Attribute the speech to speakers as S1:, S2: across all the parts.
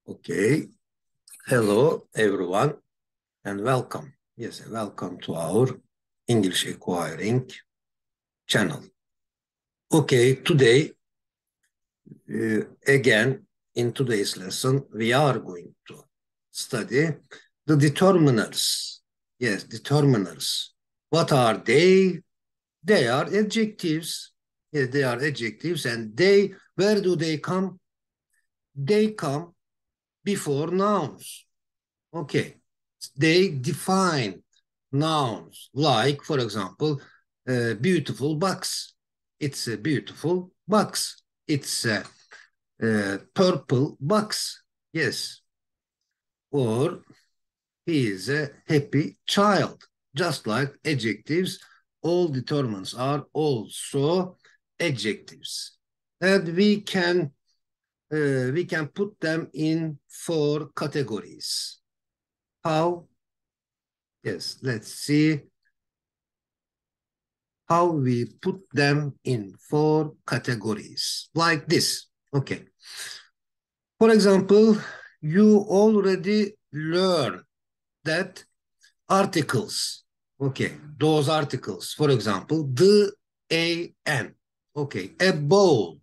S1: Okay. Hello, everyone, and welcome. Yes, welcome to our English Acquiring channel. Okay, today, again, in today's lesson, we are going to study the determiners. Yes, determiners. What are they? They are adjectives. Yes, they are adjectives, and where do they come? They come before nouns. Okay, they define nouns like, for example, beautiful box. It's a beautiful box. It's a purple box. Yes. Or he is a happy child. Just like adjectives, all determinants are also adjectives. And we can put them in 4 categories. How? Yes, let's see how we put them in 4 categories, like this. Okay. For example, you already learned that articles, okay, those articles, for example, the, a, n. Okay, a bowl.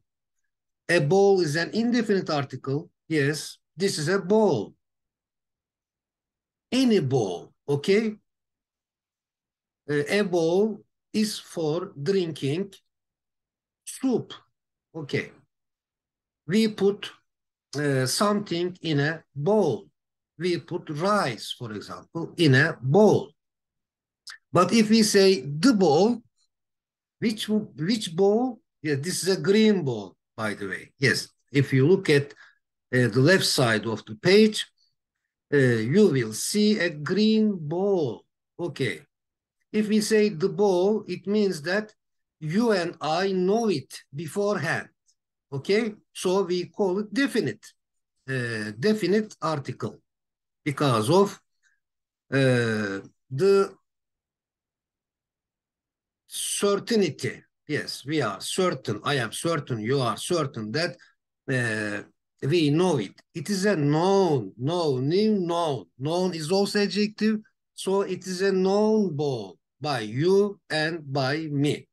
S1: A bowl is an indefinite article. Yes, this is a bowl. Any bowl, okay? A bowl is for drinking soup. Okay. We put something in a bowl. We put rice, for example, in a bowl. But if we say the bowl, which bowl? Yeah, this is a green bowl, by the way. Yes, if you look at the left side of the page, you will see a green bowl. Okay. If we say the bowl, it means that you and I know it beforehand. Okay, so we call it definite article because of the certainty. Yes, we are certain. I am certain. You are certain that we know it. It is a known. Known is also adjective, so it is a known bowl by you and by me.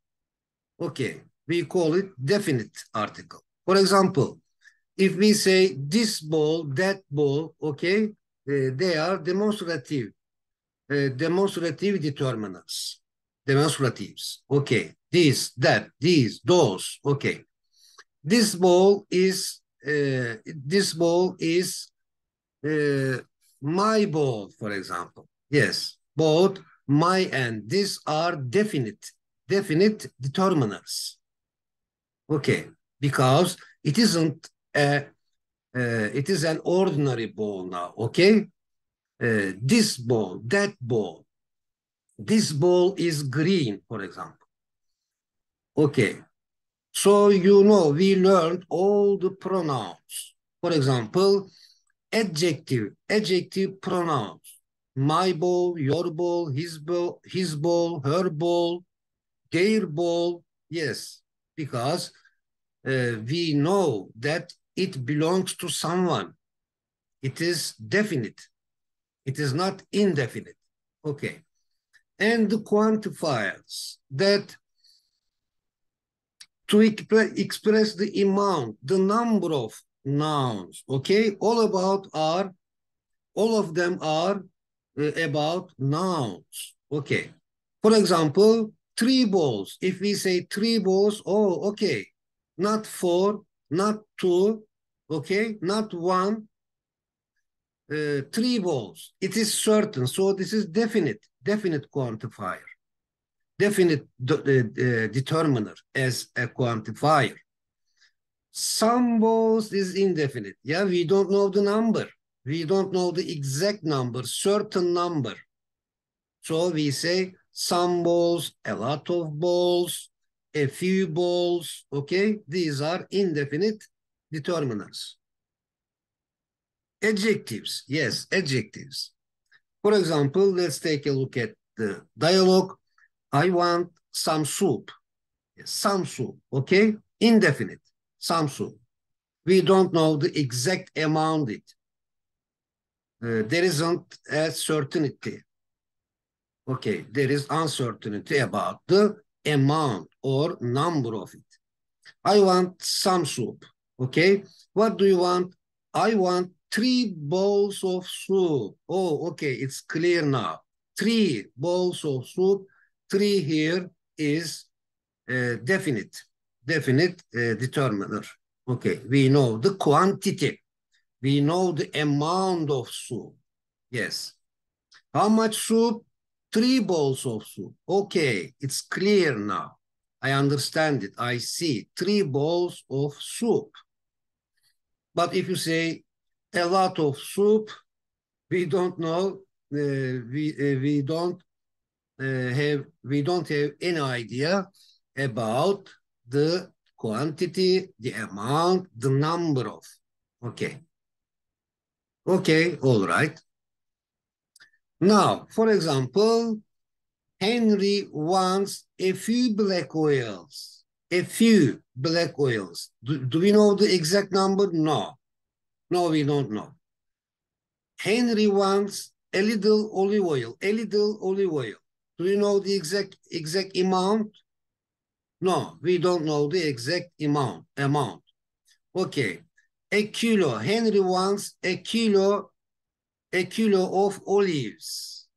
S1: Okay, we call it definite article. For example, if we say this ball, that ball, okay, they are demonstrative determinants. Demonstratives. Okay, this, that, these, those. Okay, this ball is my ball, for example. Yes, both my and this are definite determinants. Okay, because it isn't it is an ordinary ball now. Okay, this ball, that ball. This ball is green, for example. Okay, so you know we learned all the pronouns. For example, adjective pronouns. My ball, your ball, his ball, her ball, their ball. Yes, because we know that it belongs to someone. It is definite. It is not indefinite. Okay. And the quantifiers that to express the amount, the number of nouns. Okay. All of them are about nouns. Okay. For example, 3 balls. If we say 3 balls, oh, okay. Not 4, not 2, okay, not 1, 3 balls. It is certain. So this is definite quantifier. Definite determiner as a quantifier. Some balls is indefinite. Yeah, we don't know the number. We don't know the exact number, certain number. So we say some balls, a lot of balls, a few balls, okay? These are indefinite determinants. Adjectives, yes, adjectives. For example, let's take a look at the dialogue. I want some soup. Yes, some soup, okay? Indefinite, some soup. We don't know the exact amount there isn't a certainty. Okay, there is uncertainty about the amount or number of it. I want some soup. Okay, what do you want? I want 3 bowls of soup. Oh, okay, it's clear now. 3 bowls of soup. 3 here is definite determiner. Okay, we know the quantity. We know the amount of soup. Yes. How much soup? 3 bowls of soup. Okay, it's clear now. I understand it. I see 3 bowls of soup. But if you say a lot of soup, we don't know. We don't have any idea about the quantity, the amount, the number of. Okay. Okay, all right. Now, for example, Henry wants a few black oils. A few black oils. Do we know the exact number? No. No, we don't know. Henry wants a little olive oil. A little olive oil. Do you know the exact amount? No, we don't know the exact amount. Okay. A kilo. Henry wants a kilo of olives.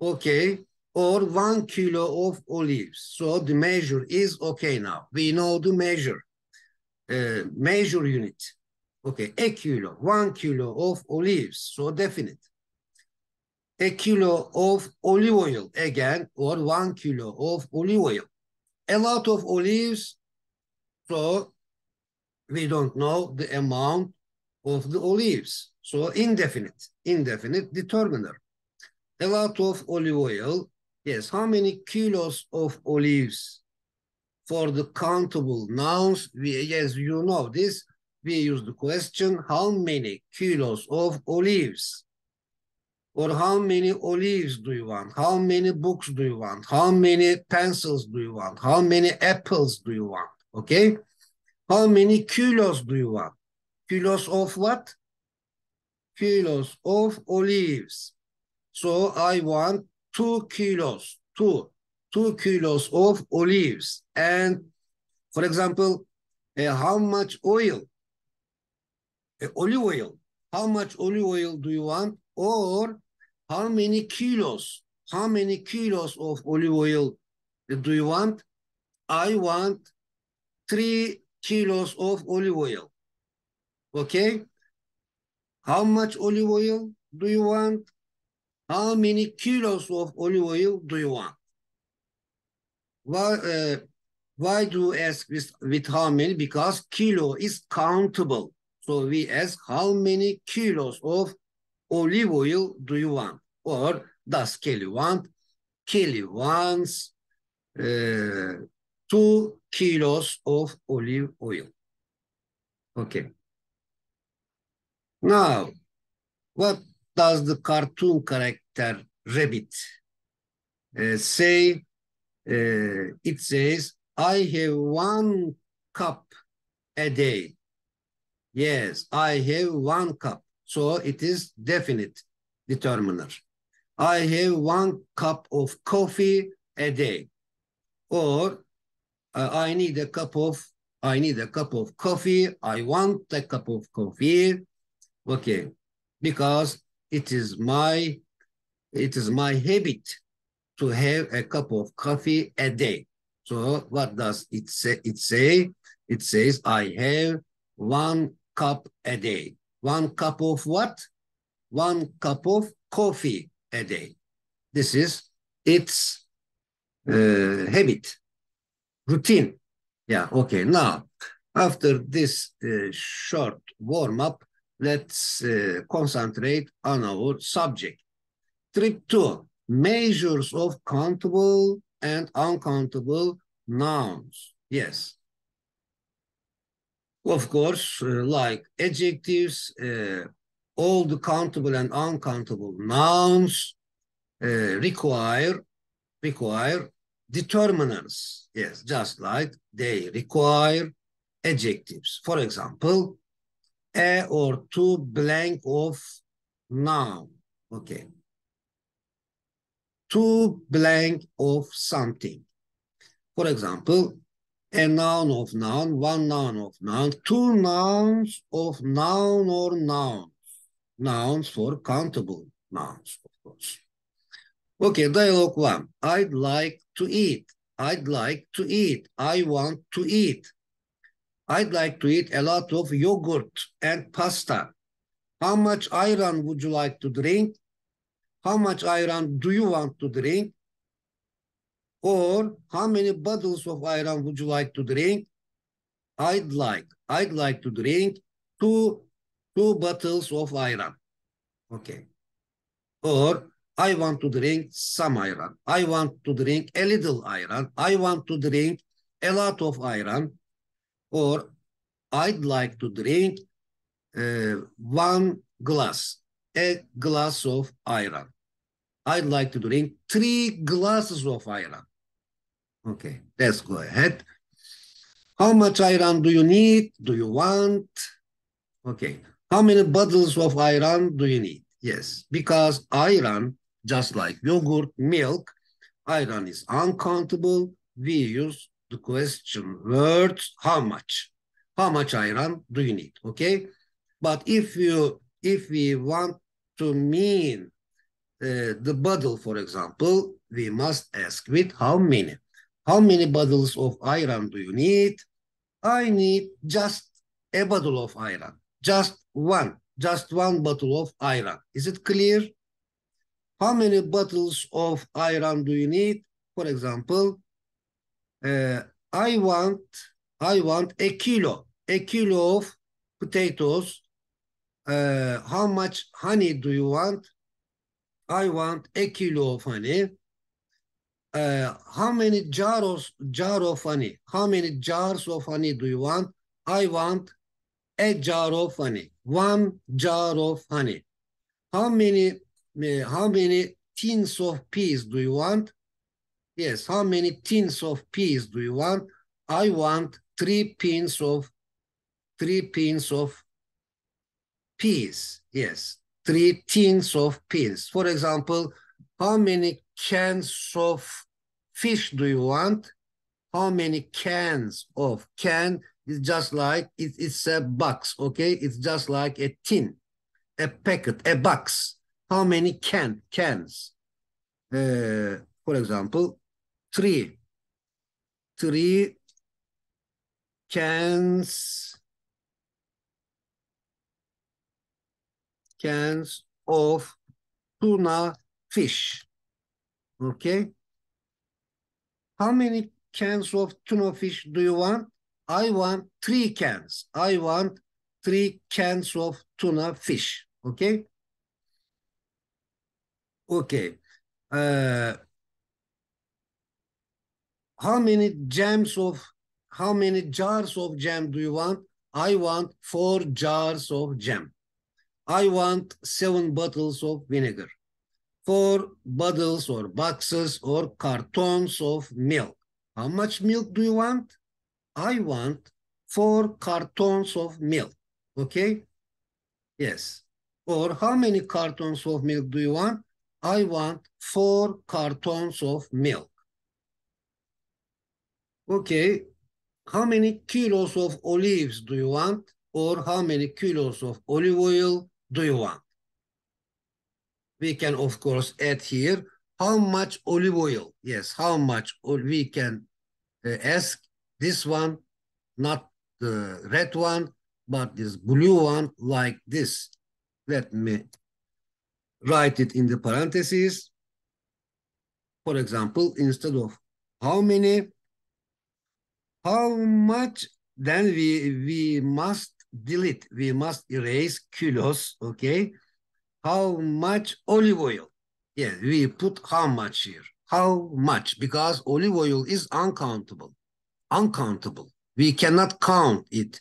S1: Okay. Or 1 kilo of olives. So the measure is okay now. We know the measure. Measure unit. Okay, a kilo, 1 kilo of olives. So definite. A kilo of olive oil again, or 1 kilo of olive oil. A lot of olives. So we don't know the amount of the olives. So indefinite determiner. A lot of olive oil. Yes, how many kilos of olives? For the countable nouns, yes, you know this. We use the question, how many kilos of olives? Or how many olives do you want? How many books do you want? How many pencils do you want? How many apples do you want? Okay? How many kilos do you want? Kilos of what? Kilos of olives. So I want 2 kilos, 2 kilos of olives. And for example, how much oil? Olive oil. How much olive oil do you want? Or how many kilos? How many kilos of olive oil do you want? I want 3 kilos of olive oil. Okay? How much olive oil do you want? How many kilos of olive oil do you want? Why do you ask with how many? Because kilo is countable. So we ask how many kilos of olive oil do you want? Or does Kelly want? Kelly wants 2 kilos of olive oil. Okay. Now, what does the cartoon character rabbit say? It says, I have 1 cup a day. Yes, I have 1 cup. So it is definite determiner. I have 1 cup of coffee a day. Or I need a cup of coffee. I want a cup of coffee. Okay, because it is my habit to have a cup of coffee a day. So what does it say? It says I have 1 cup a day. 1 cup of what? 1 cup of coffee a day. This is its habit, routine. Yeah, okay. Now, after this short warm-up, let's concentrate on our subject. Trip 2, measures of countable and uncountable nouns. Yes. Of course, like adjectives, all the countable and uncountable nouns require determiners. Yes, just like they require adjectives. For example, a or two blank of Noun. Okay. Two blank of something. For example, a noun of noun, one noun of noun, two nouns of noun or noun. Nouns for countable nouns, of course. Okay, dialogue one. I'd like to eat. I'd like to eat. I want to eat. I'd like to eat a lot of yogurt and pasta. How much ayran would you like to drink? How much ayran do you want to drink? Or how many bottles of ayran would you like to drink? I'd like to drink two bottles of ayran. Okay. Or I want to drink some ayran. I want to drink a little ayran. I want to drink a lot of ayran. Or I'd like to drink one glass, a glass of ayran. I'd like to drink 3 glasses of ayran. Okay, let's go ahead. How much ayran do you need? Do you want? Okay. How many bottles of ayran do you need? Yes, because ayran, just like yogurt, milk, ayran is uncountable. We use the question words, how much? How much ayran do you need? Okay. But if we want to mean the bottle, for example, we must ask with how many. How many bottles of ayran do you need? I need just a bottle of ayran. Just one bottle of ayran. Is it clear? How many bottles of ayran do you need? For example, uh, I want a kilo of potatoes. How much honey do you want? I want a kilo of honey. How many jar of honey? How many jars of honey do you want? I want a jar of honey. 1 jar of honey. How many tins of peas do you want? Yes, how many tins of peas do you want? I want 3 pins of peas. Yes, 3 tins of peas. For example, how many cans of fish do you want? How many cans of can is just like it's a box, okay? It's just like a tin, a packet, a box. How many cans? For example, three cans of tuna fish. Okay. How many cans of tuna fish do you want? I want 3 cans. I want 3 cans of tuna fish. Okay. Okay. How many jars of jam do you want? I want 4 jars of jam. I want 7 bottles of vinegar. 4 bottles or boxes or cartons of milk. How much milk do you want? I want 4 cartons of milk. Okay? Yes. Or how many cartons of milk do you want? I want 4 cartons of milk. Okay. How many kilos of olives do you want? Or how many kilos of olive oil do you want? We can, of course, add here how much olive oil. Yes, how much we can ask this one, not the red one, but this blue one like this. Let me write it in the parentheses. For example, instead of how many, how much, then we must delete, we must erase kilos, okay? How much olive oil? Yeah, we put how much here. How much? Because olive oil is uncountable. Uncountable. We cannot count it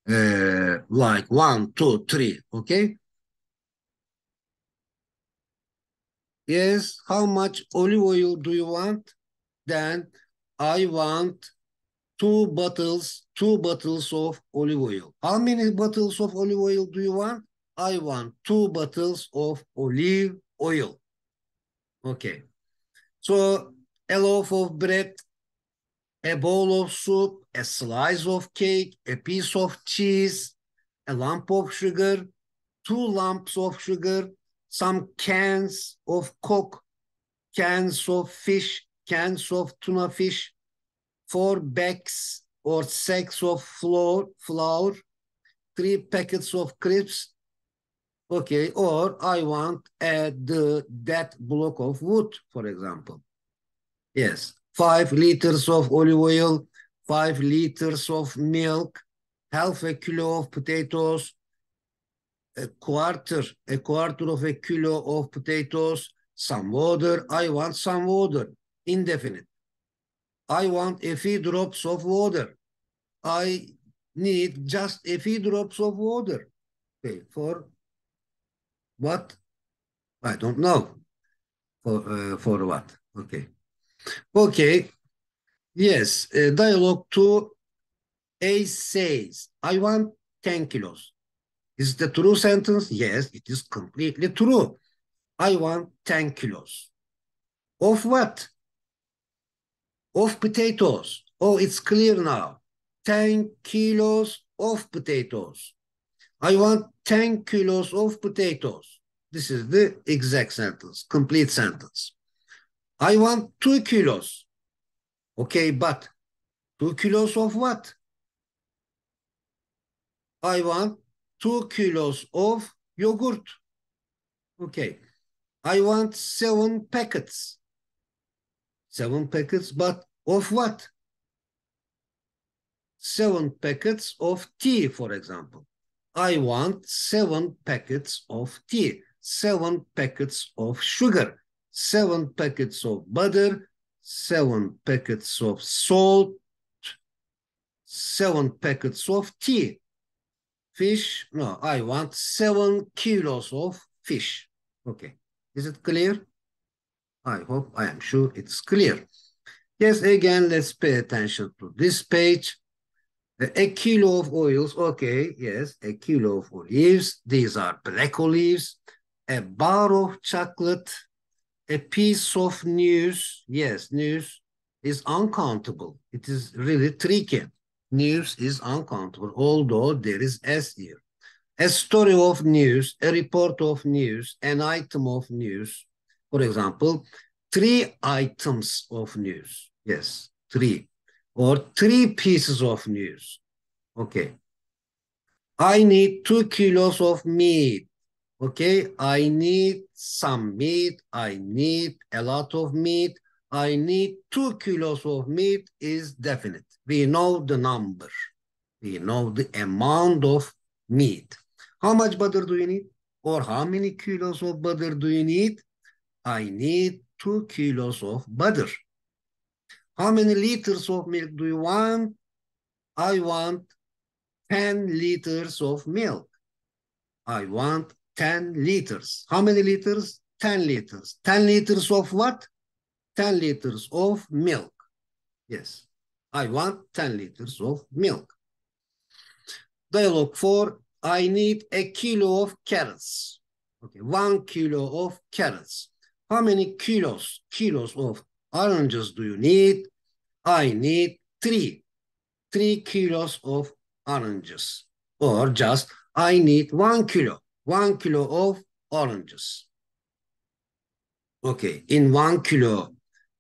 S1: like 1, 2, 3. Okay? Yes, how much olive oil do you want? Then I want 2 bottles of olive oil. How many bottles of olive oil do you want? I want 2 bottles of olive oil. Okay. So a loaf of bread, a bowl of soup, a slice of cake, a piece of cheese, a lump of sugar, 2 lumps of sugar, some cans of Coke, cans of fish, cans of tuna fish, 4 bags or sacks of flour, 3 packets of crisps. Okay, or I want that block of wood, for example. Yes, 5 liters of olive oil, 5 liters of milk, half a kilo of potatoes, a quarter of a kilo of potatoes, some water. I want some water, indefinite. I want a few drops of water. I need just a few drops of water. Okay, for what? I don't know. For what? Okay. Okay. Yes. Dialogue 2. A says, I want 10 kilos. Is it a true sentence? Yes, it is completely true. I want 10 kilos. Of what? Of potatoes. Oh, it's clear now. 10 kilos of potatoes. I want 10 kilos of potatoes. This is the exact sentence, complete sentence. I want 2 kilos. Okay, but 2 kilos of what? I want 2 kilos of yogurt. Okay. I want 7 packets. 7 packets, but of what? 7 packets of tea, for example. I want 7 packets of tea, 7 packets of sugar, 7 packets of butter, 7 packets of salt, 7 packets of tea. Fish, no, I want 7 kilos of fish. Okay, is it clear? I hope, I am sure it's clear. Yes, again, let's pay attention to this page. A kilo of oils, okay, yes, a kilo of olives. These are black olives. A bar of chocolate, a piece of news. Yes, news is uncountable. It is really tricky. News is uncountable, although there is S here. A story of news, a report of news, an item of news. For example, 3 items of news. Yes, 3. Or 3 pieces of news. Okay. I need 2 kilos of meat. Okay, I need some meat. I need a lot of meat. I need 2 kilos of meat is definite. We know the number. We know the amount of meat. How much butter do you need? Or how many kilos of butter do you need? I need 2 kilos of butter. How many liters of milk do you want? I want 10 liters of milk. I want 10 liters. How many liters? 10 liters. 10 liters of what? 10 liters of milk. Yes, I want 10 liters of milk. Dialogue 4, I need a kilo of carrots. Okay, 1 kilo of carrots. How many kilos of oranges do you need? I need 3 kilos of oranges. Or just, I need 1 kilo of oranges. Okay, in 1 kilo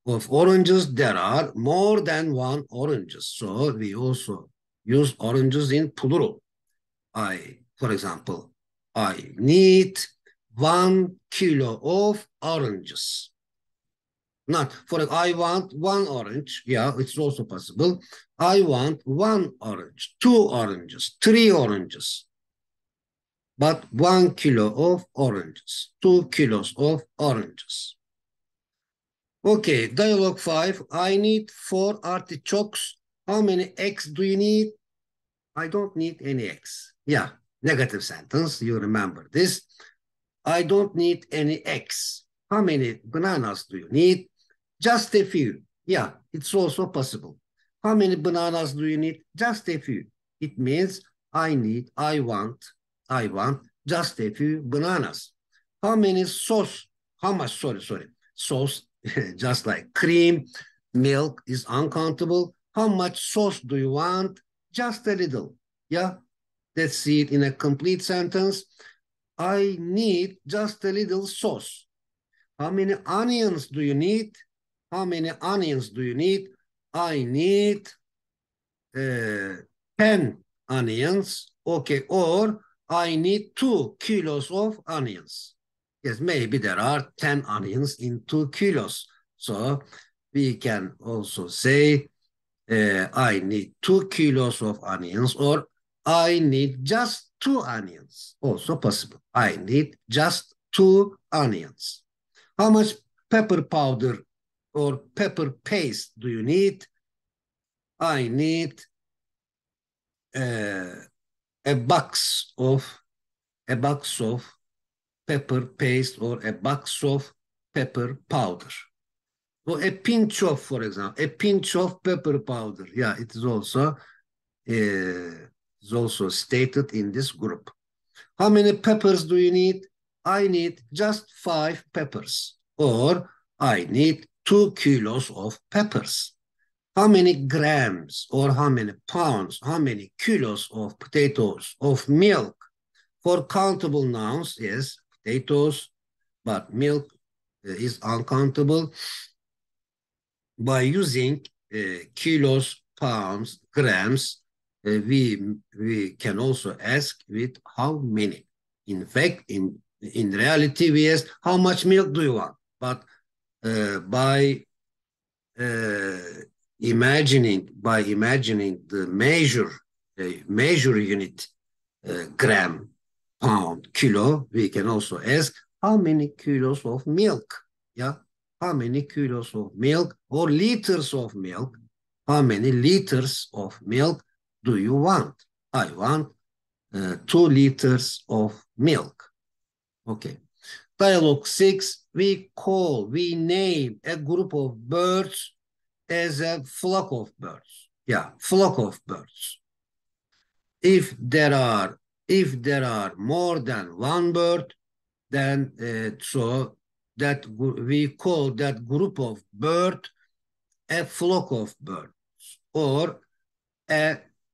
S1: of oranges, there are more than 1 oranges. So we also use oranges in plural. For example, I need 1 kilo of oranges. Not for I want 1 orange. Yeah, it's also possible. I want 1 orange, 2 oranges, 3 oranges. But 1 kilo of oranges, 2 kilos of oranges. Okay, dialogue 5. I need 4 artichokes. How many eggs do you need? I don't need any eggs. Yeah, negative sentence. You remember this. I don't need any eggs. How many bananas do you need? Just a few. Yeah, it's also possible. How many bananas do you need? Just a few. It means I want just a few bananas. How many sauce? How much? Sorry. Sauce, just like cream, milk is uncountable. How much sauce do you want? Just a little. Yeah, let's see it in a complete sentence. I need just a little sauce. How many onions do you need? How many onions do you need? I need 10 onions. Okay, or I need 2 kilos of onions. Yes, maybe there are 10 onions in 2 kilos. So we can also say I need 2 kilos of onions, or I need just 2 onions. Also possible. I need just 2 onions. How much pepper powder or pepper paste do you need? I need a box of pepper paste or a box of pepper powder. Or a pinch of, for example, a pinch of pepper powder. Yeah, it is also stated in this group. How many peppers do you need? I need just 5 peppers, or I need 2 kilos of peppers. How many grams or how many pounds, how many kilos of potatoes, of milk? For countable nouns, yes, potatoes, but milk is uncountable. By using kilos, pounds, grams, we can also ask with how many. In fact, in reality, we ask how much milk do you want? But by imagining the measure unit, gram, pound, kilo, we can also ask how many kilos of milk. Yeah, how many kilos of milk or liters of milk? How many liters of milk do you want? I want 2 liters of milk. Okay. Dialogue 6, we name a group of birds as a flock of birds. Yeah, flock of birds. If there are more than one bird, then so that we call that group of bird a flock of birds, or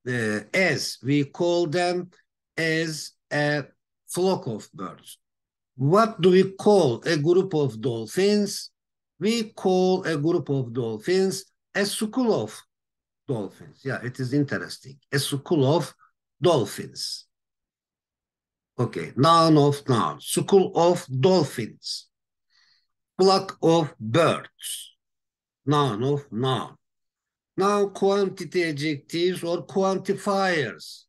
S1: as we call them as a flock of birds. What do we call a group of dolphins? We call a group of dolphins a school of dolphins. Yeah, it is interesting. A school of dolphins. Okay, noun of noun. School of dolphins. Flock of birds. Noun of noun. Now quantity adjectives or quantifiers.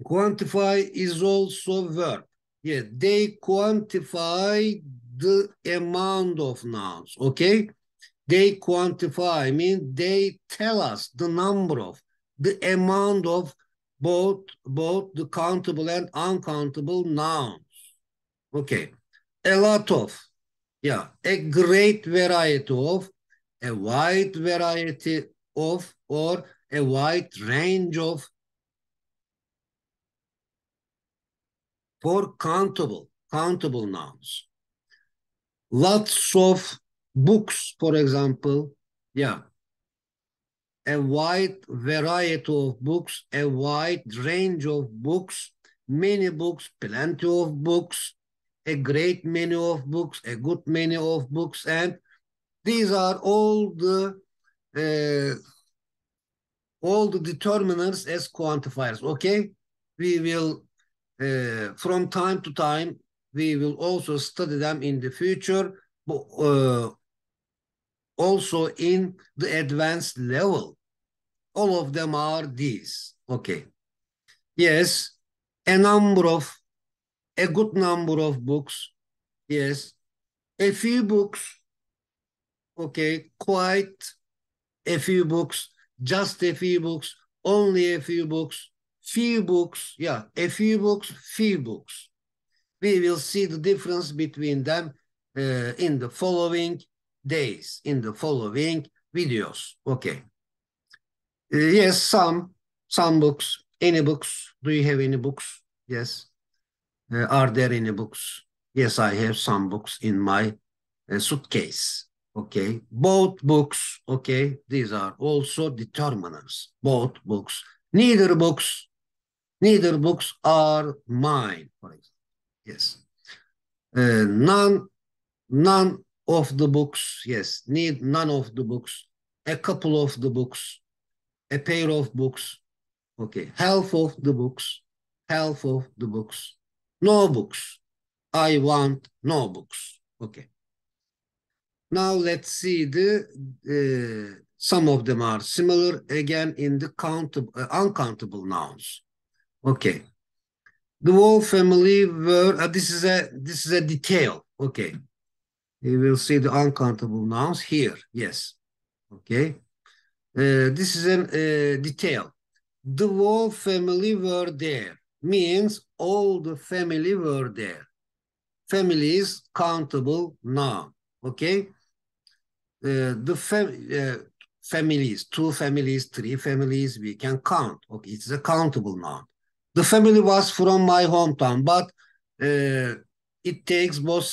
S1: Quantify is also verb. Yeah, they quantify the amount of nouns, okay? They quantify, mean they tell us the number of, the amount of both the countable and uncountable nouns. Okay, a lot of, yeah, a great variety of, a wide variety of, or a wide range of. For countable nouns. Lots of books, for example. Yeah. A wide variety of books, a wide range of books, many books, plenty of books, a great many of books, a good many of books, and these are all the determiners as quantifiers. Okay, we will from time to time, we will also study them in the future, but also in the advanced level. All of them are these. Okay. Yes, a good number of books. Yes, a few books. Okay, quite a few books, just a few books, only a few books, few books. Yeah, a few books, few books. We will see the difference between them in the following days, in the following videos. Okay. Yes, some books. Any books? Do you have any books? Yes. Are there any books? Yes, I have some books in my suitcase. Okay. Both books. Okay. These are also determiners. Both books. Neither books. Neither books are mine, for example. Yes. None of the books. Yes. None of the books. A couple of the books. A pair of books. Okay. Half of the books. Half of the books. No books. I want no books. Okay. Now let's see some of them are similar again in the uncountable nouns. Okay. The whole family were. This is a detail. Okay. You will see the uncountable nouns here. Yes. Okay. This is a detail. The whole family were there. Means all the family were there. Family is countable noun. Okay. Families, 2 families, 3 families, we can count. Okay, it's a countable noun. The family was from my hometown, but it takes both,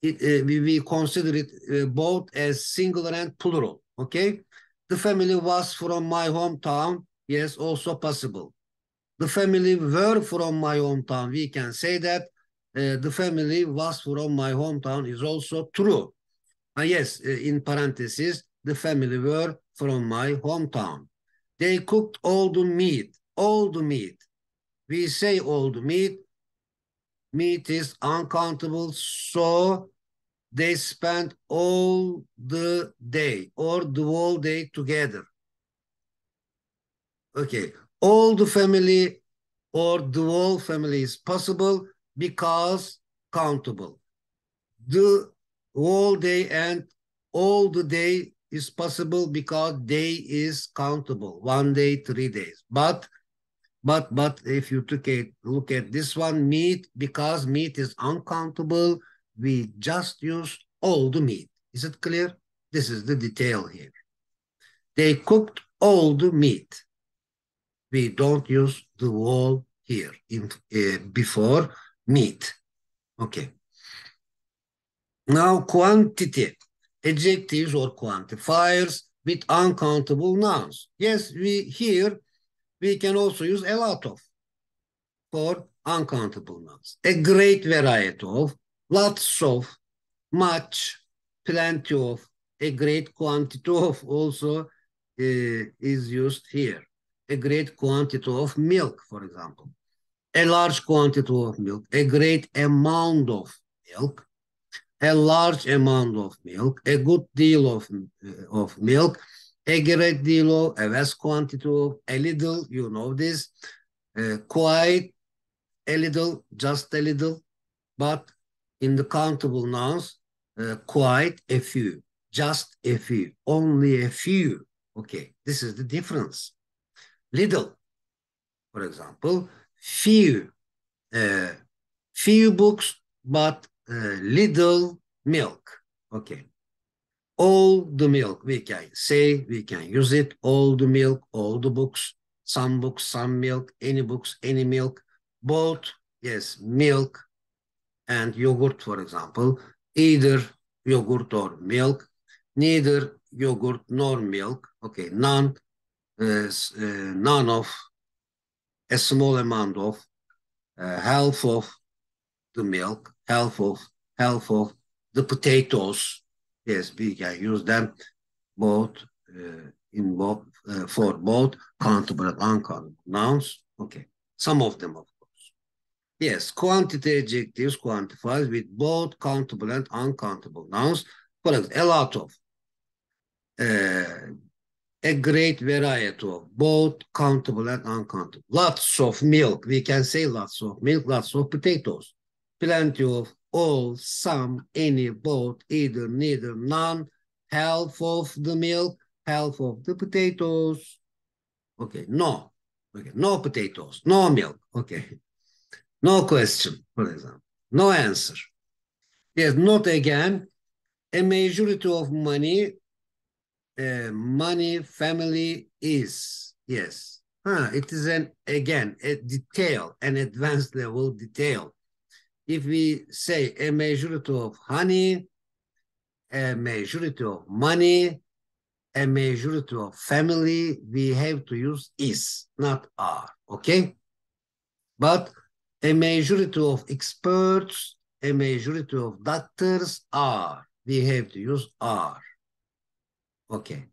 S1: we consider it both as singular and plural. Okay, the family was from my hometown. Yes, also possible. The family were from my hometown. We can say that the family was from my hometown is also true. Yes, in parentheses, the family were from my hometown. They cooked all the meat, all the meat. We say all the meat. Meat is uncountable, so they spent all the day or the whole day together. Okay, all the family or the whole family is possible because countable. The whole day and all the day is possible because day is countable. 1 day, 3 days. But if you look at this one, meat, because meat is uncountable, we just use all the meat. Is it clear? This is the detail here. They cooked all the meat. We don't use the whole here before meat. Okay. Now quantity, adjectives or quantifiers with uncountable nouns. Yes, we can also use a lot of for uncountable nouns. A great variety of, lots of, much, plenty of, a great quantity of also is used here. A great quantity of milk, for example. A large quantity of milk, a great amount of milk, a large amount of milk, a good deal of milk, a great deal of, a vast quantity of, a little, you know this, quite, a little, just a little, but in the countable nouns, quite a few, just a few, only a few. Okay, this is the difference. Little, for example, few books, but little milk. Okay. All the milk, we can say, we can use it, all the milk, all the books, some milk, any books, any milk, both, yes, milk and yogurt, for example, either yogurt or milk, neither yogurt nor milk, okay, none of, a small amount of, half of the milk, half of the potatoes. Yes, we can use them both for both countable and uncountable nouns. Okay, some of them, of course. Yes, quantity adjectives quantifies with both countable and uncountable nouns. For example, a lot of, a great variety of, both countable and uncountable. Lots of milk, we can say lots of milk, lots of potatoes. Plenty of, all, some, any, both, either, neither, none, half of the milk, half of the potatoes. Okay, no. Okay, no potatoes, no milk. Okay, no question, for example, no answer. Yes, not again. A majority of money, family is. Yes, It is again a detail, an advanced level detail. If we say a majority of honey, a majority of money, a majority of family, we have to use is, not are, okay? But a majority of experts, a majority of doctors are. We have to use are. Okay.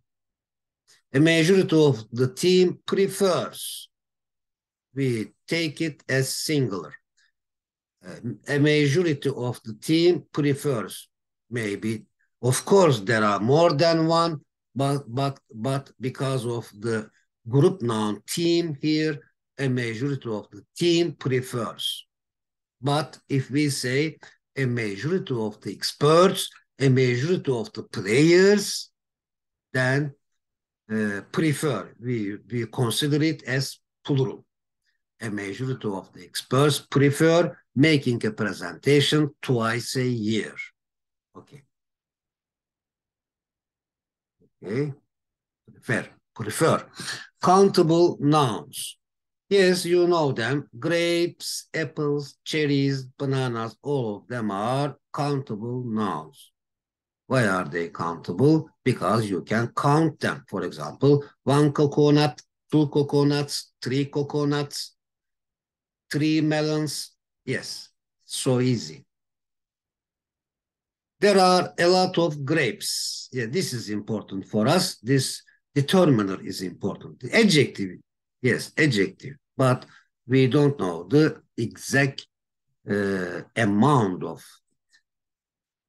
S1: A majority of the team prefers. We take it as singular. A majority of the team prefers. Maybe, of course, there are more than one, but because of the group noun team here, a majority of the team prefers. But if we say a majority of the experts, a majority of the players, then prefer, we consider it as plural. A majority of the experts prefer making a presentation twice a year. Okay. Okay. Prefer. Countable nouns. Yes, you know them. Grapes, apples, cherries, bananas, all of them are countable nouns. Why are they countable? Because you can count them. For example, 1 coconut, 2 coconuts, 3 coconuts, 3 melons. Yes, so easy. There are a lot of grapes. Yeah, this is important for us. This determiner is important. The adjective, yes, adjective. But we don't know the exact amount of.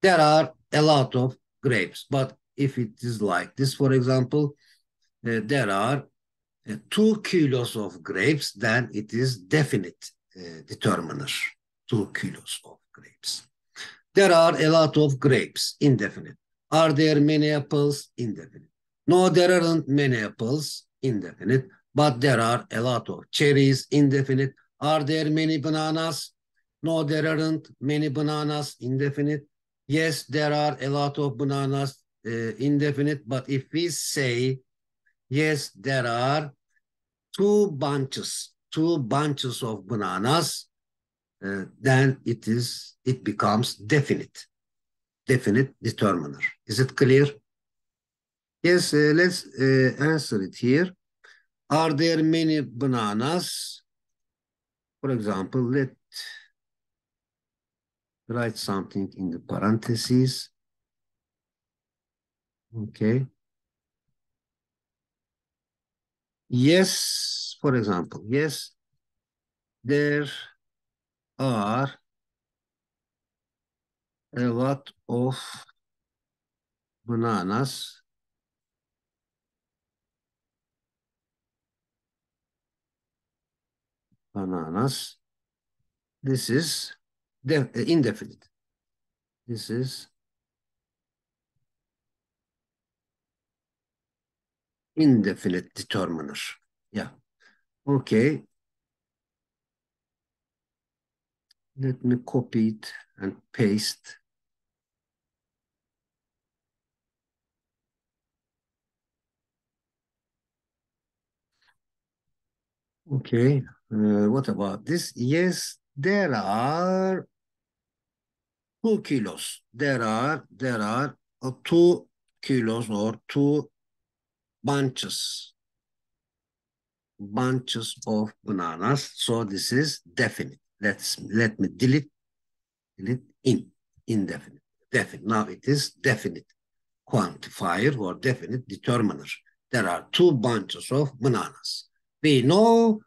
S1: There are a lot of grapes, but if it is like this, for example, there are 2 kilos of grapes, then it is definite determiner, 2 kilos of grapes. There are a lot of grapes, indefinite. Are there many apples? Indefinite. No, there aren't many apples, indefinite, but there are a lot of cherries, indefinite. Are there many bananas? No, there aren't many bananas, indefinite. Yes, there are a lot of bananas, indefinite, but if we say, yes, there are 2 bunches of bananas, then it becomes definite determiner. Is it clear? Yes, let's answer it here. Are there many bananas? For example, let's write something in the parentheses. Okay. Yes, for example, yes, there are a lot of bananas. This is indefinite. This is indefinite determiner. Yeah. Okay. Let me copy it and paste. Okay. What about this? Yes, there are 2 kilos. There are 2 kilos or 2 bunches of bananas. So this is definite. Let me delete indefinite. Definite. Now it is definite quantifier or definite determiner. There are 2 bunches of bananas. We know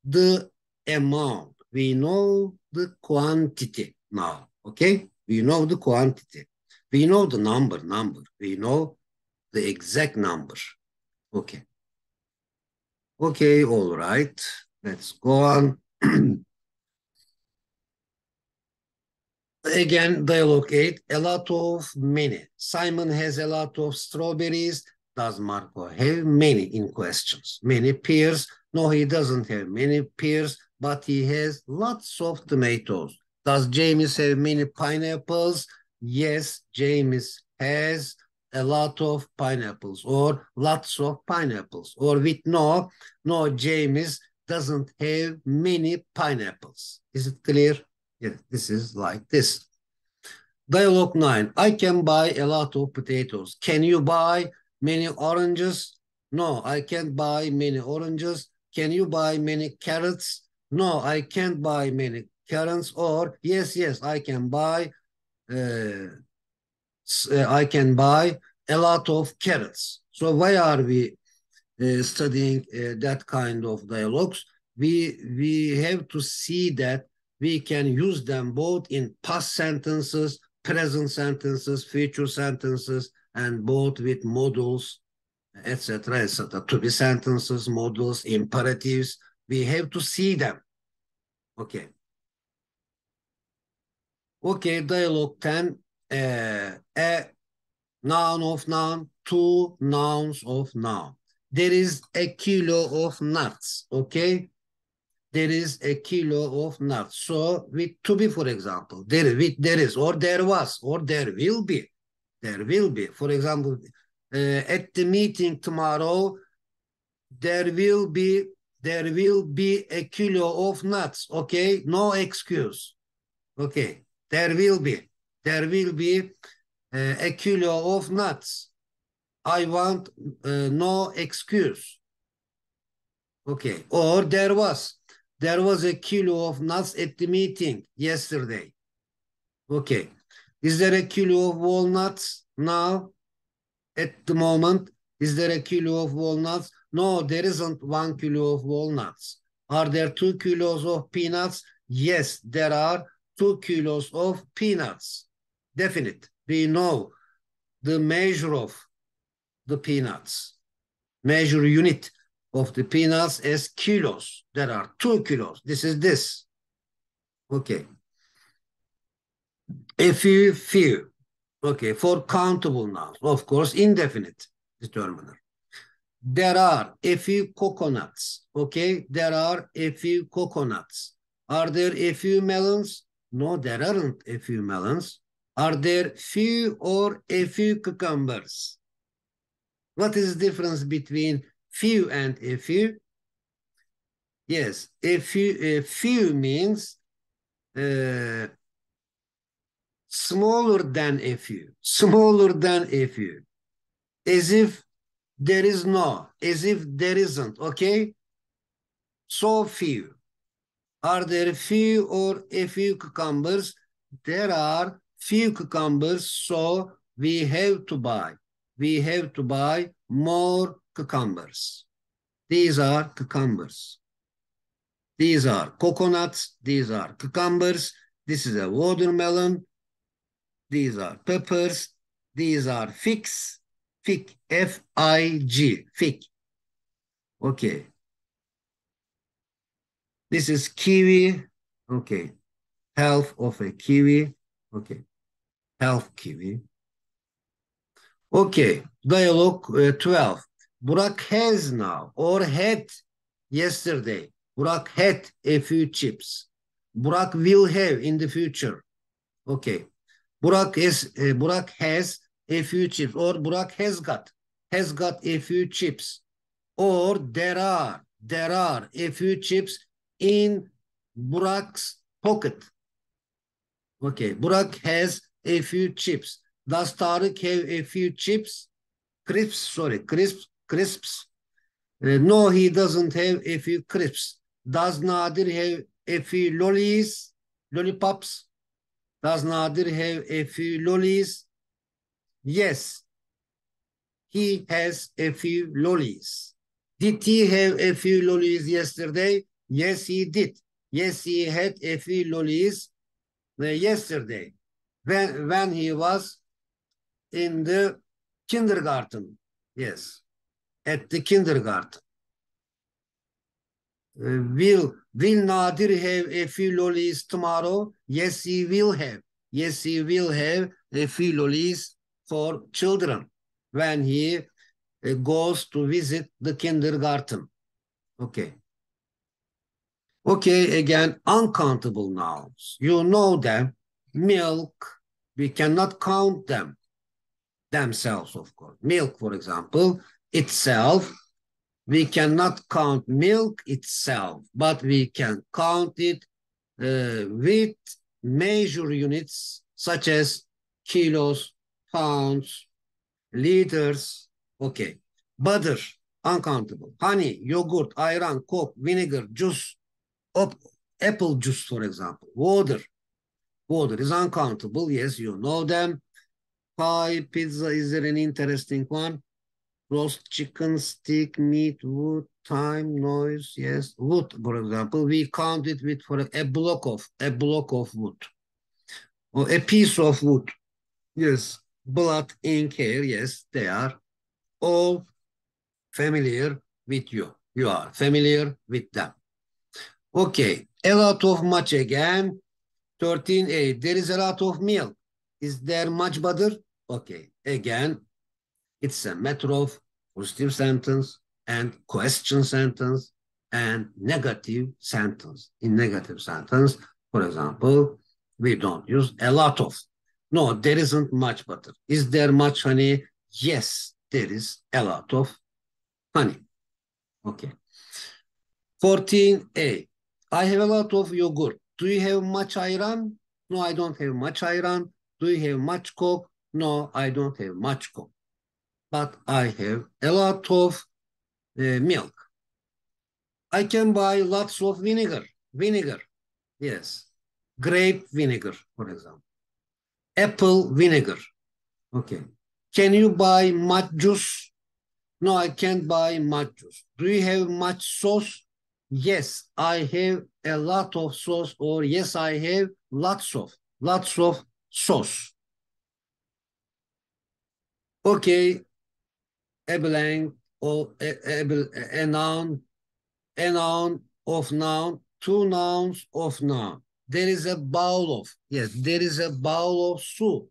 S1: the amount. We know the quantity now. Okay? We know the quantity. We know the number. We know the exact number. Okay. Okay, all right. Let's go on. Again, dialogue 8, a lot of many. Simon has a lot of strawberries. Does Marco have many in questions? Many pears? No, he doesn't have many pears, but he has lots of tomatoes. Does James have many pineapples? Yes, James has a lot of pineapples, or lots of pineapples, or with no, no, James doesn't have many pineapples. Is it clear? Yes, this is like this. Dialogue 9. I can buy a lot of potatoes. Can you buy many oranges? No, I can't buy many oranges. Can you buy many carrots? No, I can't buy many carrots. Or yes, yes, I can buy a lot of carrots. So why are we studying that kind of dialogues? We have to see that we can use them both in past sentences, present sentences, future sentences, and both with modals, etc., etc. To be sentences, modals, imperatives. We have to see them. Okay. Okay, dialogue 10. A noun of noun, two nouns of noun. There is a kilo of nuts, okay? There is a kilo of nuts. So with to be, for example, there is, or there was, or there will be. There will be. For example, at the meeting tomorrow, there will be a kilo of nuts, okay? No excuse. Okay. There will be a kilo of nuts. I want no excuse. Okay. Or there was a kilo of nuts at the meeting yesterday. Okay. Is there a kilo of walnuts now? At the moment, is there a kilo of walnuts? No, there isn't 1 kilo of walnuts. Are there 2 kilos of peanuts? Yes, there are 2 kilos of peanuts. Definite. We know the measure of the peanuts. Measure unit of the peanuts as kilos. There are 2 kilos. This is this. Okay. A few. Okay, for countable nouns. Of course, indefinite determiner. There are a few coconuts. Okay, there are a few coconuts. Are there a few melons? No, there aren't a few melons. Are there few or a few cucumbers? What is the difference between few and a few? Yes, a few means smaller than a few, as if there is no, as if there isn't, okay? So few. Are there few or a few cucumbers? There are few cucumbers, so we have to buy more cucumbers. These are cucumbers. These are coconuts. These are cucumbers. This is a watermelon. These are peppers. These are figs. Fig, F-I-G, fig. Okay. This is kiwi. Okay. Half of a kiwi. Okay. Half kiwi. Okay. Dialogue 12. Burak has now, or had yesterday. Burak had a few chips. Burak will have in the future. Okay. Burak has a few chips, or Burak has got a few chips, or there are a few chips in Burak's pocket. Okay, Burak has a few chips. Does Tarık have a few chips? Crisps. No, he doesn't have a few crisps. Does Nadir have a few lollipops? Does Nadir have a few lollies? Yes, he has a few lollies. Did he have a few lollies yesterday? Yes, he did. Yes, he had a few lollies yesterday when he was in the kindergarten. Yes, at the kindergarten. Will Nadir have a few lollies tomorrow? Yes, he will have. Yes, he will have a few lollies for children when he goes to visit the kindergarten. Okay. Okay, again, uncountable nouns. You know them. Milk, we cannot count them. themselves, of course. Milk, for example, itself, we cannot count milk itself, but we can count it with measure units such as kilos, pounds, liters. Okay. Butter, uncountable. Honey, yogurt, ayran, coke, vinegar, juice, apple juice, for example. Water is uncountable. Yes, you know them. Pie, pizza, is there an interesting one? Roast chicken, steak, meat, wood, time, noise. Yes, wood, for example, we count it with for a block of wood or a piece of wood. Yes, blood, ink, hair. Yes, they are all familiar with you. You are familiar with them. Okay, a lot of much again. 13a, there is a lot of milk. Is there much butter? Okay, again, it's a matter of positive sentence and question sentence and negative sentence. In negative sentence, for example, we don't use a lot of. No, there isn't much butter. Is there much honey? Yes, there is a lot of honey. Okay. 14a, I have a lot of yogurt. Do you have much ayran? No, I don't have much ayran. Do you have much coke? No, I don't have much coke. But I have a lot of milk. I can buy lots of vinegar. Vinegar, yes. Grape vinegar, for example. Apple vinegar. Okay. Can you buy much juice? No, I can't buy much juice. Do you have much sauce? Yes, I have a lot of sauce, or yes, I have lots of sauce. Okay, a blank or a noun of noun, two nouns of noun. There is a bowl of, yes, there is a bowl of soup.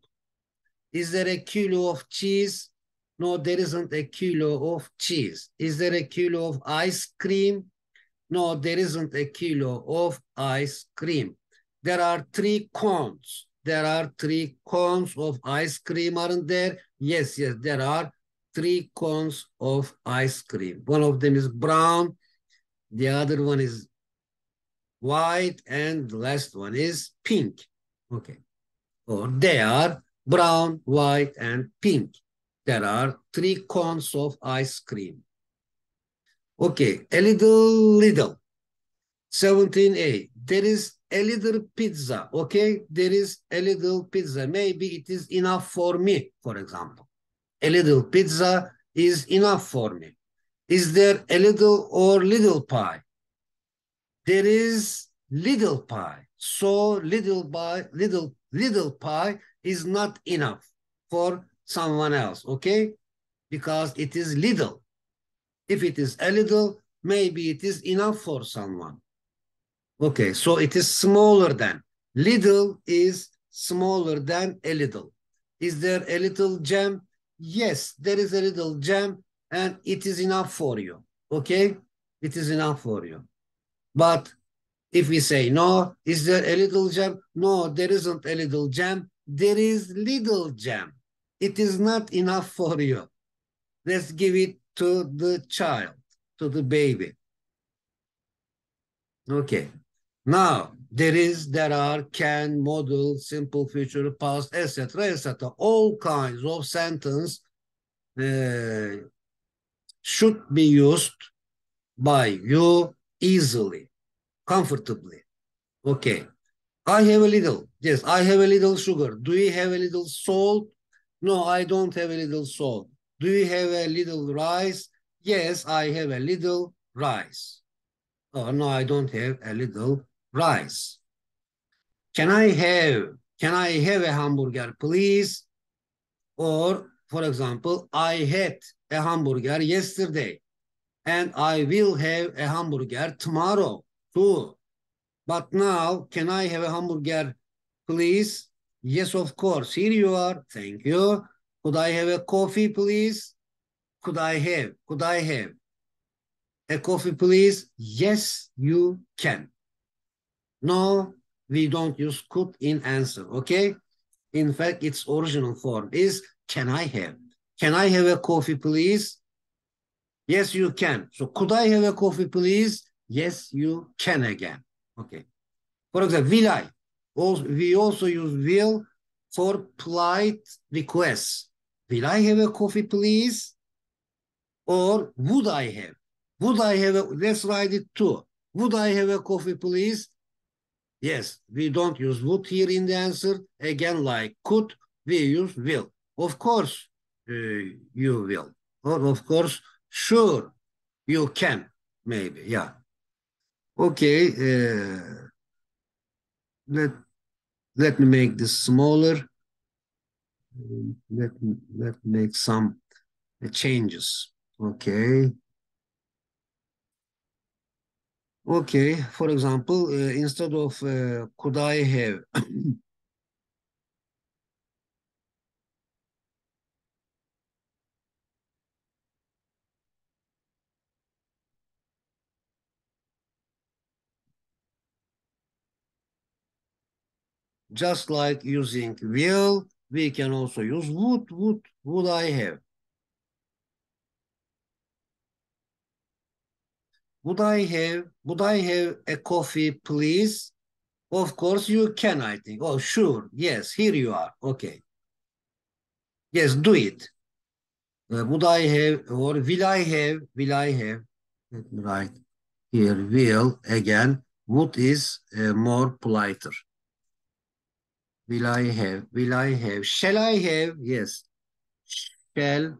S1: Is there a kilo of cheese? No, there isn't a kilo of cheese. Is there a kilo of ice cream? No, there isn't a kilo of ice cream. There are 3 cones. There are 3 cones of ice cream, aren't there? Yes, there are 3 cones of ice cream. One of them is brown, the other one is white, and the last one is pink. Okay. Or they are brown, white, and pink. There are 3 cones of ice cream. Okay, a little. 17a, there is a little pizza, okay? There is a little pizza. Maybe it is enough for me, for example. A little pizza is enough for me. Is there a little or little pie? There is little pie. So little pie is not enough for someone else, okay? Because it is little. If it is a little, maybe it is enough for someone. Okay, so it is smaller than. Little is smaller than a little. Is there a little jam? Yes, there is a little jam, and it is enough for you. Okay, it is enough for you. But if we say no, is there a little jam? No, there isn't a little jam. There is little jam. It is not enough for you. Let's give it to the child, to the baby. Okay. Now, there are, can, model, simple future, past, etc., etc. All kinds of sentence should be used by you easily, comfortably. Okay. I have a little. Yes, I have a little sugar. Do you have a little salt? No, I don't have a little salt. Do you have a little rice? Yes, I have a little rice. Oh, no, I don't have a little rice. Can I have a hamburger, please? Or, for example, I had a hamburger yesterday, and I will have a hamburger tomorrow too. But now, can I have a hamburger, please? Yes, of course. Here you are. Thank you. Could I have a coffee, please? Could I have a coffee, please? Yes, you can. No, we don't use could in answer, okay? In fact, its original form is can I have? Can I have a coffee, please? Yes, you can. So could I have a coffee, please? Yes, you can again. Okay. For example, will I? We also use will for polite requests. Will I have a coffee, please? Or would I have? Would I have a, let's write it too. Would I have a coffee, please? Yes, we don't use would here in the answer. Again, like could, we use will. Of course, you will. Or of course, sure, you can. Maybe, yeah. Okay, let, let me make this smaller. Let make some changes. Okay. Okay, for example, instead of could I have, just like using will, we can also use would I have? Would I have a coffee, please? Of course you can, I think. Oh, sure. Yes, here you are. Okay. Yes, do it. Would I have, or will I have? Let me write here, will, again. Would is more politer. Will I have, shall I have? Yes. Shall,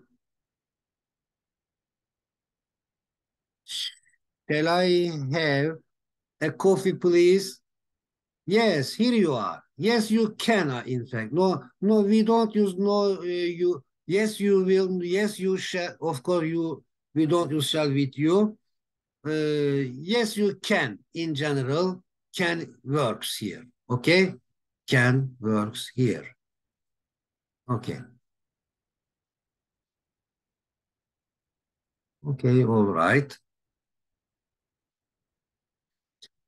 S1: shall I have a coffee, please? Yes, here you are. Yes, you can, in fact. No, no, we don't use no, you. Yes, you will. Yes, you shall. Of course, we don't use shall with you. Yes, you can. In general, can works here. Okay? Can works here. Okay. Okay, all right.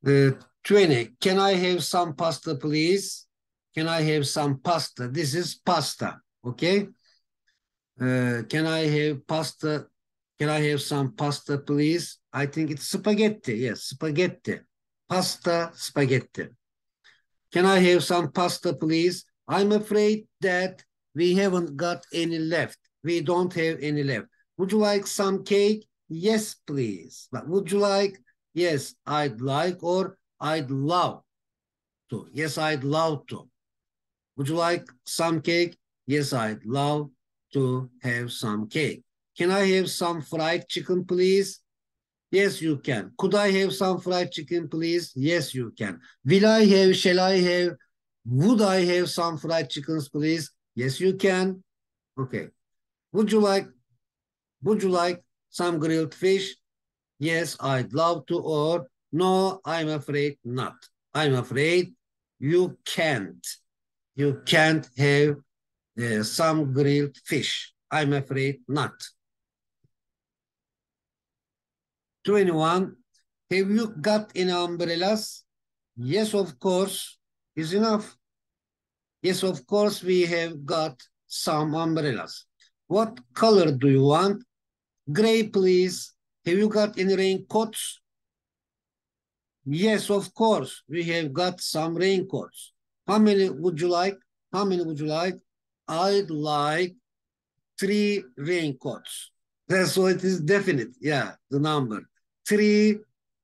S1: 20. Can I have some pasta, please? Can I have some pasta? This is pasta. Okay. Can I have pasta? Can I have some pasta, please? I think it's spaghetti. Yes, spaghetti. Pasta, spaghetti. Can I have some pasta, please? I'm afraid that we haven't got any left. We don't have any left. Would you like some cake? Yes, please. But would you like? Yes, I'd like, or I'd love to. Yes, I'd love to. Would you like some cake? Yes, I'd love to have some cake. Can I have some fried chicken, please? Yes, you can. Could I have some fried chicken, please? Yes, you can. Will I have, shall I have, would I have some fried chickens, please? Yes, you can. Okay. Would you like, would you like some grilled fish? Yes, I'd love to, or no, I'm afraid not. I'm afraid you can't. You can't have some grilled fish. I'm afraid not. 21. Have you got any umbrellas? Yes, of course. Is enough. Yes, of course, we have got some umbrellas. What color do you want? Gray, please. Have you got any raincoats? Yes, of course. We have got some raincoats. How many would you like? How many would you like? I'd like 3 raincoats. So it is definite. Yeah, the number. Three,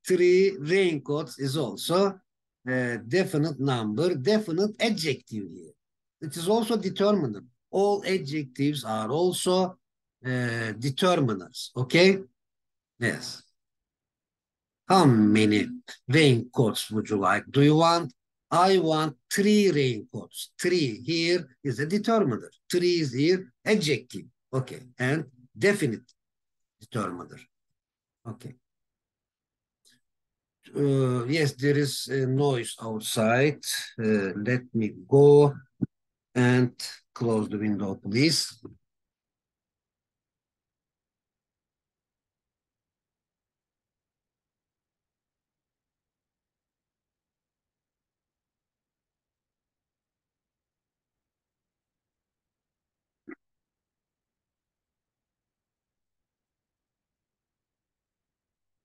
S1: 3 raincoats is also a definite number, definite adjective here. It is also determinant. All adjectives are also determinants. Okay? Yes. How many raincoats would you like? Do you want? I want 3 raincoats. 3 here is a determiner. 3 is here adjective. Okay. And definite determiner. Okay. Yes, there is a noise outside. Let me go and close the window, please.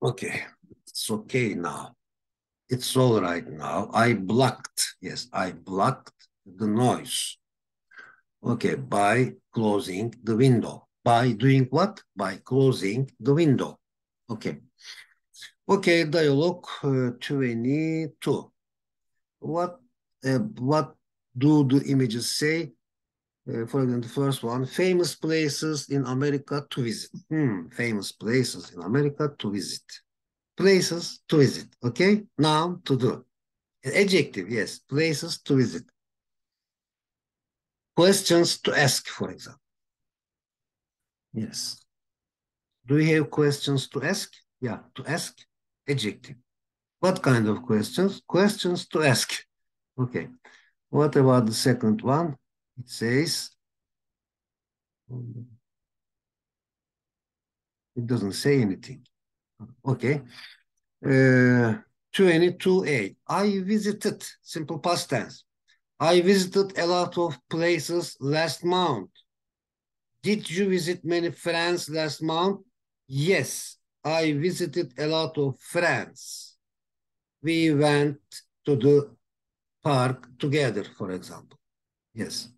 S1: Okay, it's okay now. It's all right now. I blocked, yes, I blocked the noise. Okay, by closing the window. By doing what? By closing the window. Okay. Okay, dialogue 22. What do the images say? For example, the first one, famous places in America to visit. Famous places in America to visit. Places to visit. Okay, now to do. Adjective, yes, places to visit. Questions to ask, for example. Yes. Do you have questions to ask? Yeah, to ask, adjective. What kind of questions? Questions to ask. Okay. What about the second one? It says, it doesn't say anything. Okay. 22A. I visited, simple past tense. I visited a lot of places last month. Did you visit many friends last month? Yes, I visited a lot of friends. We went to the park together, for example. Yes.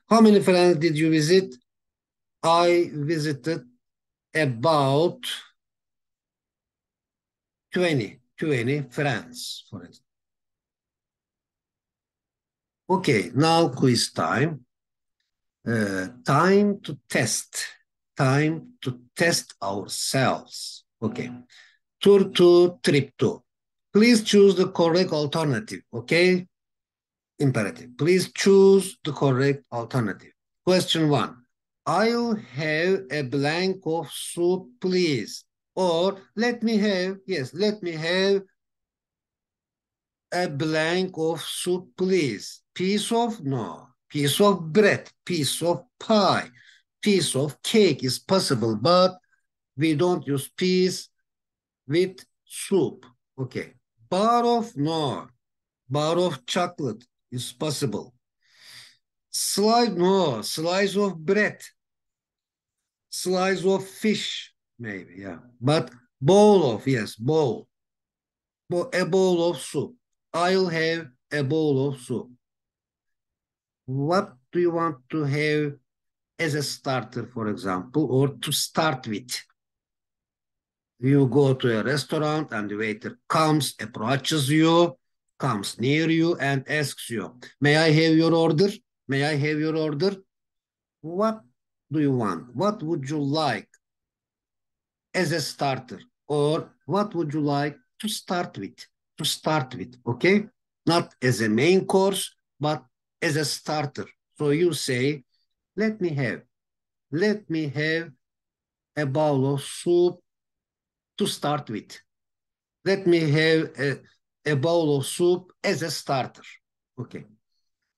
S1: How many friends did you visit? I visited about 20 friends, for example. Okay, now quiz time. Time to test. Time to test ourselves. Okay. Tour to, trip to. Please choose the correct alternative. Okay. Imperative. Please choose the correct alternative. Question one. I'll have a blank of soup, please. Or let me have, yes, let me have a blank of soup, please. Piece of, no. Piece of bread, piece of pie, piece of cake is possible, but we don't use piece with soup. Okay. Bar of, no. Bar of chocolate is possible. Slice, no. Slice of bread. Slice of fish, maybe, yeah. But bowl of, yes, bowl. A bowl of soup. I'll have a bowl of soup. What do you want to have as a starter, for example, or to start with? You go to a restaurant and the waiter comes, approaches you, comes near you and asks you, may I have your order? May I have your order? What do you want? What would you like as a starter? Or what would you like to start with? To start with, okay? Not as a main course, but as a starter. So you say, let me have a bowl of soup to start with. Let me have a bowl of soup as a starter. Okay.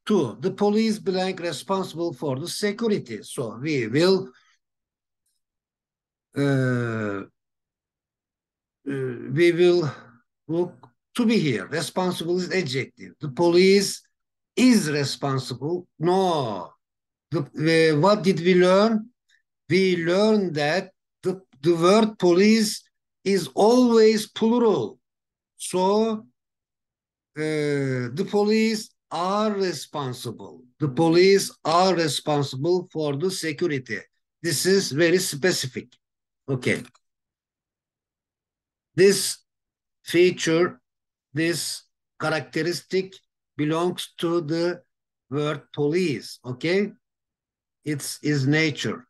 S1: Two, the police blank responsible for the security. So we will uh, look to be here. Responsible is adjective. The police is responsible. No. What did we learn? We learned that the word police is always plural. So the police are responsible. The police are responsible for the security. This is very specific. Okay. This feature, this characteristic belongs to the word police. Okay. It's is nature.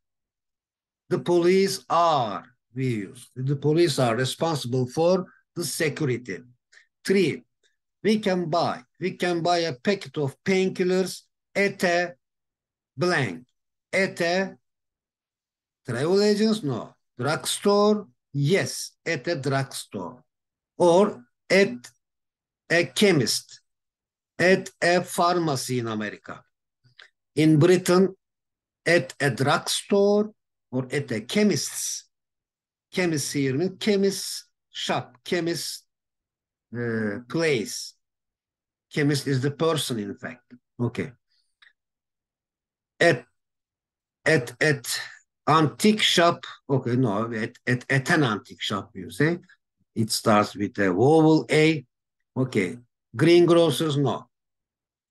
S1: The police are, we use. The police are responsible for the security. Three, we can buy a packet of painkillers at a blank. At a travel agents, no. Drugstore, yes, at a drugstore. Or at a chemist, at a pharmacy in America. In Britain, at a drugstore or at a chemist's. Chemist here means chemist shop, chemist place. Chemist is the person, in fact. Okay. At antique shop. Okay, no, at an antique shop, you say. It starts with a vowel A. Okay. Greengrocers, no.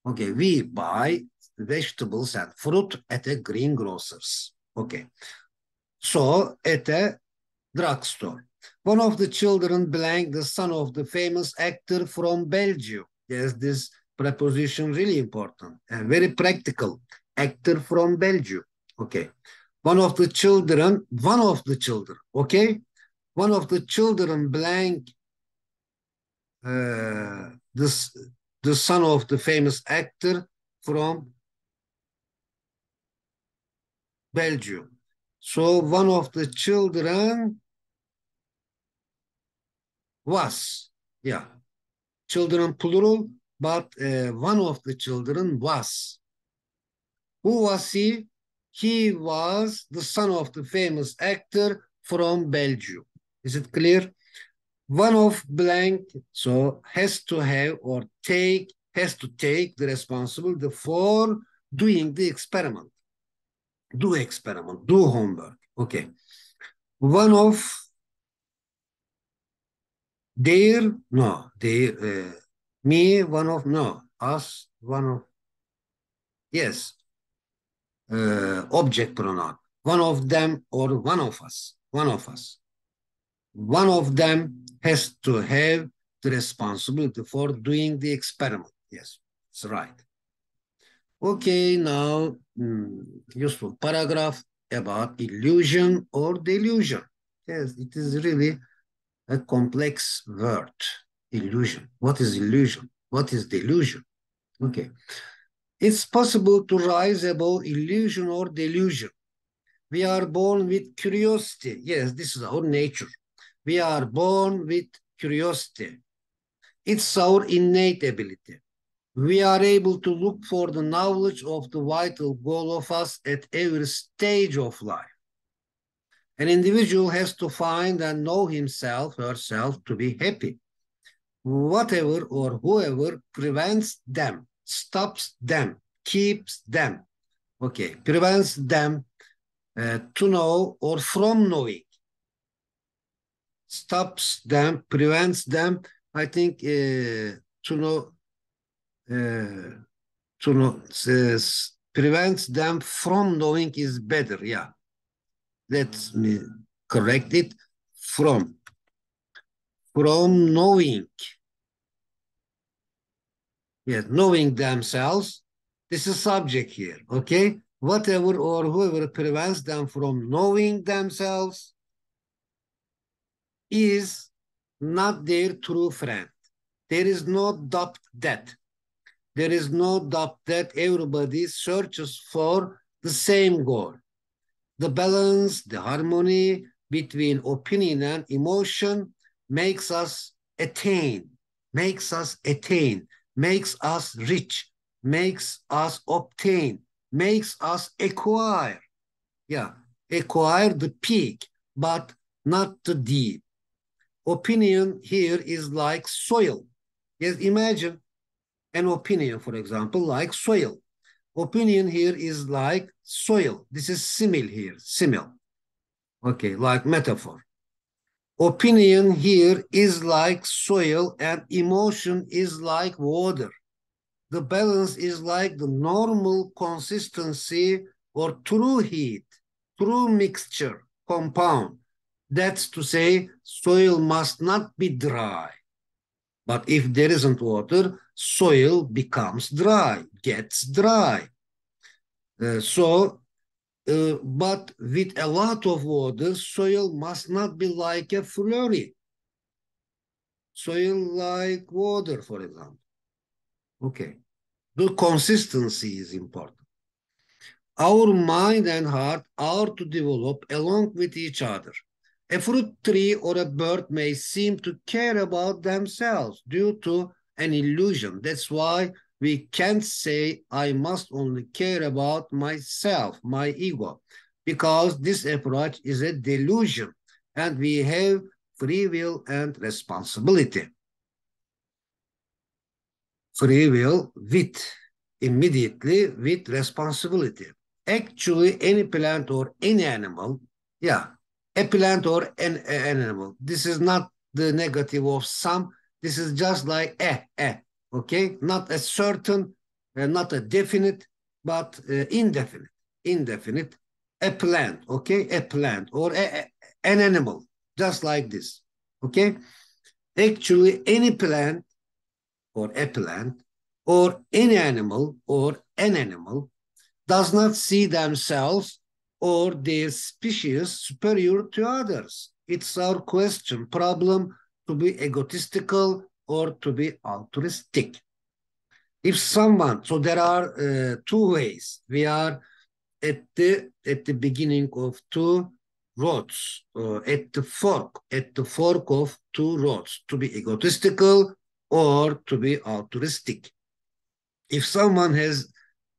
S1: Okay, we buy vegetables and fruit at a greengrocers. Okay. So, at a drugstore. One of the children blank the son of the famous actor from Belgium. Yes, this preposition really important and very practical. Actor from Belgium. Okay. One of the children, okay? One of the children blank this the son of the famous actor from Belgium. So one of the children was, yeah, children plural, but one of the children was. Who was he? He was the son of the famous actor from Belgium. Is it clear? One of blank, so has to have or has to take the responsibility for doing the experiment. Do experiment, do homework. Okay. One of their, no, their, me, one of, no, us, one of, yes, object pronoun. One of them or one of us, one of us. One of them has to have the responsibility for doing the experiment. Yes, that's right. Okay, now useful paragraph about illusion or delusion. Yes, it is really a complex word, illusion. What is illusion? What is delusion? Okay. It's possible to rise above illusion or delusion. We are born with curiosity. Yes, this is our nature. We are born with curiosity. It's our innate ability. We are able to look for the knowledge of the vital goal of us at every stage of life. An individual has to find and know himself, herself to be happy. Whatever or whoever prevents them, stops them, keeps them, okay, prevents them to know or from knowing, stops them, prevents them, I think to know, prevents them from knowing is better, yeah. Let me correct it, from knowing. Yes, knowing themselves. This is subject here, okay? Whatever or whoever prevents them from knowing themselves is not their true friend. There is no doubt that. There is no doubt that everybody searches for the same goal. The balance, the harmony between opinion and emotion makes us attain, makes us rich, makes us obtain, makes us acquire. Yeah, acquire the peak, but not the deep. Opinion here is like soil. Yes, imagine an opinion, for example, like soil. Opinion here is like soil. This is simile here, simile. Okay, like metaphor. Opinion here is like soil and emotion is like water. The balance is like the normal consistency or true heat, true mixture, compound. That's to say, soil must not be dry. But if there isn't water, soil becomes dry, gets dry. But with a lot of water, soil must not be like a flurry. Soil like water, for example. Okay. The consistency is important. Our mind and heart are to develop along with each other. A fruit tree or a bird may seem to care about themselves due to an illusion. That's why we can't say, I must only care about myself, my ego, because this approach is a delusion and we have free will and responsibility. Free will immediately with responsibility. Actually, any plant or any animal, yeah, a plant or an animal, this is not the negative of some. This is just like okay? Not a certain, not a definite, but indefinite. Indefinite. A plant, okay? A plant or an animal, just like this, okay? Actually, any plant or a plant or any animal or an animal does not see themselves or their species superior to others. It's our problem to be egotistical or to be altruistic. If someone, so there are two ways. We are at the beginning of two roads, at the fork of two roads, to be egotistical or to be altruistic. If someone has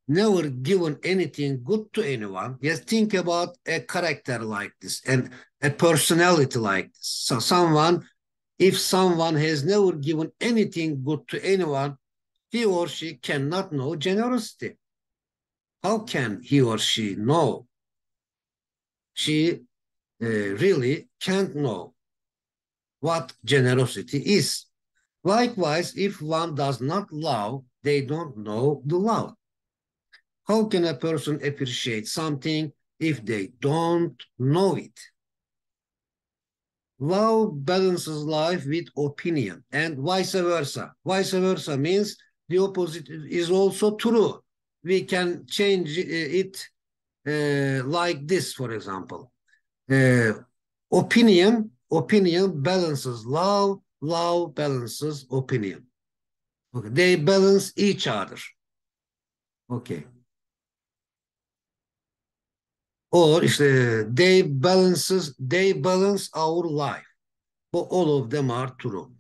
S1: never given anything good to anyone, just think about a character like this and a personality like this. So if someone has never given anything good to anyone, he or she cannot know generosity. How can he or she know? She really can't know what generosity is. Likewise, if one does not love, they don't know the love. How can a person appreciate something if they don't know it? Love balances life with opinion and vice versa. Vice versa means the opposite is also true. We can change it like this, for example. Uh, opinion balances love, love balances opinion. Okay. They balance each other. Okay. Or they balance our life. But all of them are true.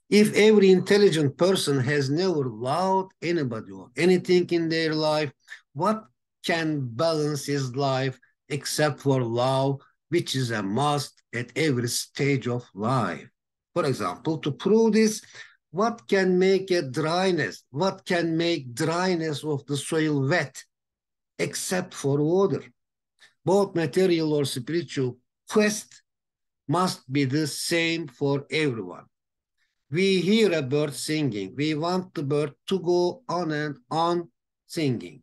S1: If every intelligent person has never loved anybody or anything in their life, what can balance his life except for love, which is a must at every stage of life? For example, to prove this, what can make dryness of the soil wet except for water? Both material or spiritual quest must be the same for everyone. We hear a bird singing. We want the bird to go on and on singing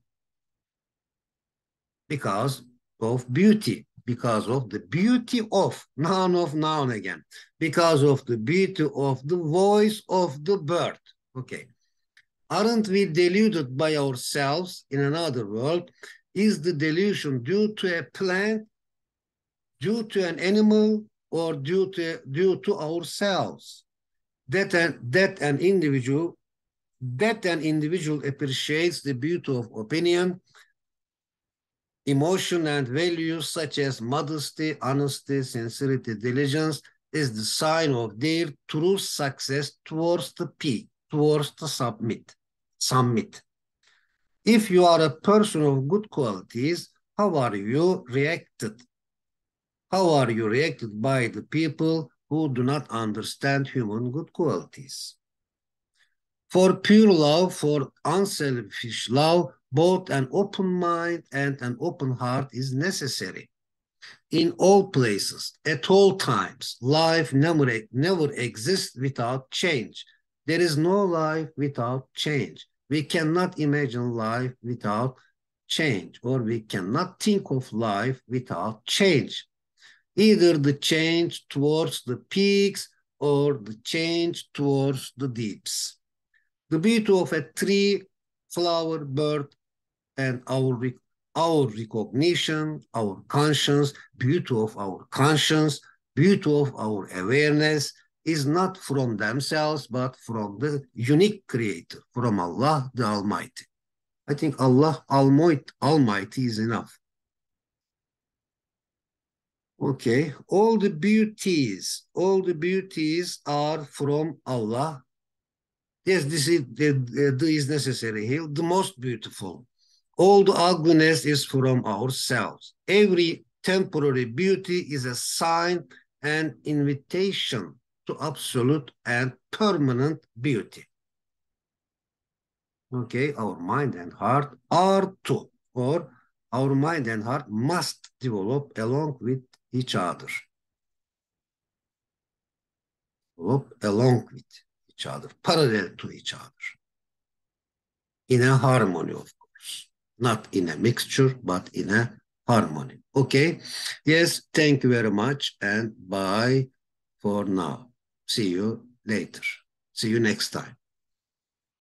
S1: because of beauty, because of the beauty of noun again, because of the beauty of the voice of the bird. Okay. Aren't we deluded by ourselves in another world? Is the delusion due to a plant, due to an animal, or due to ourselves? That an individual appreciates the beauty of opinion, emotion, and values such as modesty, honesty, sincerity, diligence is the sign of their true success towards the peak, towards the summit. If you are a person of good qualities, how are you reacted? How are you reacted by the people who do not understand human good qualities? For pure love, for unselfish love, both an open mind and an open heart is necessary. In all places, at all times, life never exists without change. There is no life without change. We cannot imagine life without change, or we cannot think of life without change. Either the change towards the peaks or the change towards the deeps. The beauty of a tree, flower, bird, and our recognition, our conscience, beauty of our conscience, beauty of our awareness is not from themselves, but from the unique creator, from Allah the Almighty. I think Allah Almighty is enough. Okay, all the beauties are from Allah. Yes, this is necessary here. The most beautiful. All the ugliness is from ourselves. Every temporary beauty is a sign and invitation to absolute and permanent beauty. Okay, our mind and heart are two, or our mind and heart must develop along with each other. along with each other, parallel to each other, in a harmony, of course, not in a mixture, but in a harmony. Okay, yes, thank you very much, and bye for now. See you later. See you next time.